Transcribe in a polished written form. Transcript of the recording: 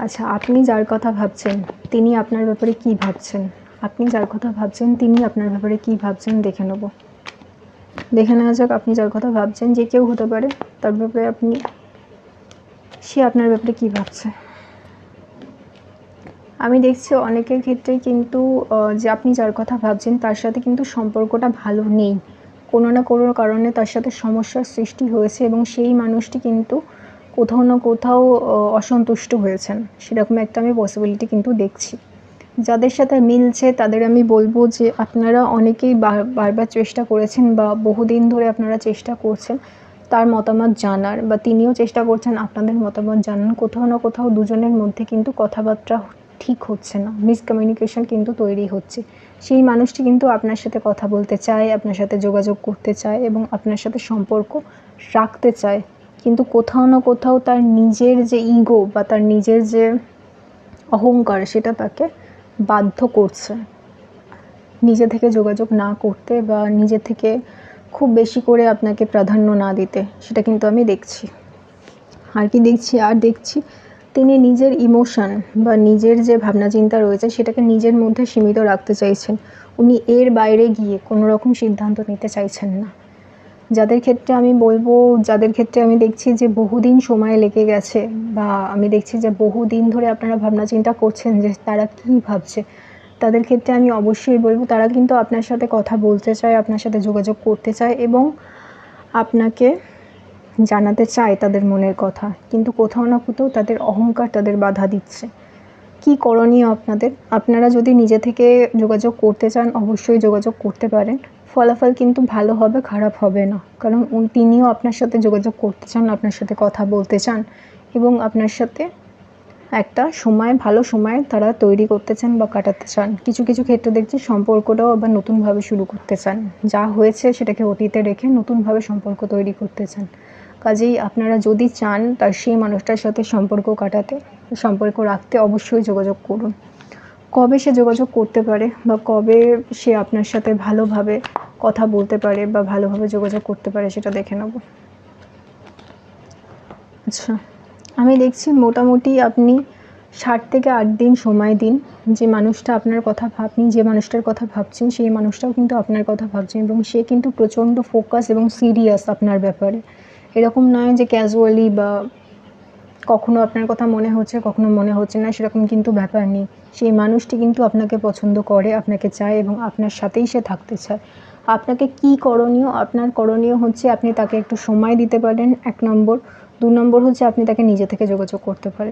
আচ্ছা, আপনি যার কথা ভাবছেন তিনি আপনার ব্যাপারে কি ভাবছেন? আপনি যার কথা ভাবছেন তিনি আপনার ব্যাপারে কি ভাবছেন দেখে নেব। দেখে নেওয়া যাক আপনি যার কথা ভাবছেন, যে কেউ হতে পারে, তার ব্যাপারে সে আপনার ব্যাপারে কি ভাবছে। আমি দেখছি অনেকের ক্ষেত্রেই কিন্তু যে আপনি যার কথা ভাবছেন তার সাথে কিন্তু সম্পর্কটা ভালো নেই। কোনো না কোনো কারণে তার সাথে সমস্যার সৃষ্টি হয়েছে এবং সেই মানুষটি কিন্তু কোথাও না কোথাও অসন্তুষ্ট হয়েছেন। সেরকম একটা আমি পসিবিলিটি কিন্তু দেখছি। যাদের সাথে মিলছে তাদের আমি বলবো যে আপনারা অনেকেই বারবার চেষ্টা করেছেন বা বহুদিন ধরে আপনারা চেষ্টা করছেন তার মতামত জানার, বা তিনিও চেষ্টা করছেন আপনাদের মতামত জানার। কোথাও না কোথাও দুজনের মধ্যে কিন্তু কথাবার্তা ঠিক হচ্ছে না, মিসকমিউনিকেশন কিন্তু তৈরি হচ্ছে। সেই মানুষটি কিন্তু আপনার সাথে কথা বলতে চায়, আপনার সাথে যোগাযোগ করতে চায় এবং আপনার সাথে সম্পর্ক রাখতে চায়, কিন্তু কোথাও না কোথাও তার নিজের যে ইগো বা তার নিজের যে অহংকার সেটা তাকে বাধ্য করছে নিজে থেকে যোগাযোগ না করতে বা নিজে থেকে খুব বেশি করে আপনাকে প্রাধান্য না দিতে। সেটা কিন্তু আমি দেখছি। আর কি দেখছি? আর দেখছি তিনি নিজের ইমোশন বা নিজের যে ভাবনা চিন্তা রয়েছে সেটাকে নিজের মধ্যে সীমিত রাখতে চাইছেন। উনি এর বাইরে গিয়ে কোনো রকম সিদ্ধান্ত নিতে চাইছেন না। যাদের ক্ষেত্রে আমি বলবো, যাদের ক্ষেত্রে আমি দেখছি যে বহুদিন সময় লেগে গেছে, বা আমি দেখছি যে বহুদিন ধরে আপনারা ভাবনা চিন্তা করছেন যে তারা কী ভাবছে, তাদের ক্ষেত্রে আমি অবশ্যই বলবো তারা কিন্তু আপনার সাথে কথা বলতে চায়, আপনার সাথে যোগাযোগ করতে চায় এবং আপনাকে জানাতে চায় তাদের মনের কথা, কিন্তু কোথাও না কোথাও তাদের অহংকার তাদের বাধা দিচ্ছে। কি করণীয় আপনাদের? আপনারা যদি নিজে থেকে যোগাযোগ করতে চান অবশ্যই যোগাযোগ করতে পারেন। ফলাফল কিন্তু ভালো হবে, খারাপ হবে না। কারণ তিনিও আপনার সাথে যোগাযোগ করতে চান, আপনার সাথে কথা বলতে চান এবং আপনার সাথে একটা সময়, ভালো সময় তারা তৈরি করতে চান বা কাটাতে চান। কিছু কিছু ক্ষেত্রে দেখছি সম্পর্কটাও আবার নতুনভাবে শুরু করতে চান। যা হয়েছে সেটাকে অতীতে রেখে নতুনভাবে সম্পর্ক তৈরি করতে চান। কাজেই আপনারা যদি চান তার সেই মানুষটার সাথে সম্পর্ক কাটাতে, সম্পর্ক রাখতে, অবশ্যই যোগাযোগ করুন। কবে সে যোগাযোগ করতে পারে বা কবে সে আপনার সাথে ভালোভাবে কথা বলতে পারে বা ভালোভাবে যোগাযোগ করতে পারে সেটা দেখে নেব। আচ্ছা, আমি দেখছি মোটামুটি আপনি 7 থেকে 8 দিন সময় দিন। যে মানুষটা আপনার কথা আপনি যে মানুষটার কথা ভাবছেন সেই মানুষটাও কিন্তু আপনার কথা ভাবছেন এবং সে কিন্তু প্রচণ্ড ফোকাস এবং সিরিয়াস আপনার ব্যাপারে। এরকম নয় যে ক্যাজুয়ালি বা কখনো আপনার কথা মনে হচ্ছে কখনো মনে হচ্ছে না, সেরকম কিন্তু ব্যাপার নেই। সেই মানুষটি কিন্তু আপনাকে পছন্দ করে, আপনাকে চায় এবং আপনার সাথেই সে থাকতে চায়। আপনাকে কি করণীয়? আপনার করণীয় হচ্ছে আপনি তাকে একটু সময় দিতে পারেন, 1 নম্বর। 2 নম্বর হচ্ছে আপনি তাকে নিজে থেকে যোগাযোগ করতে পারেন।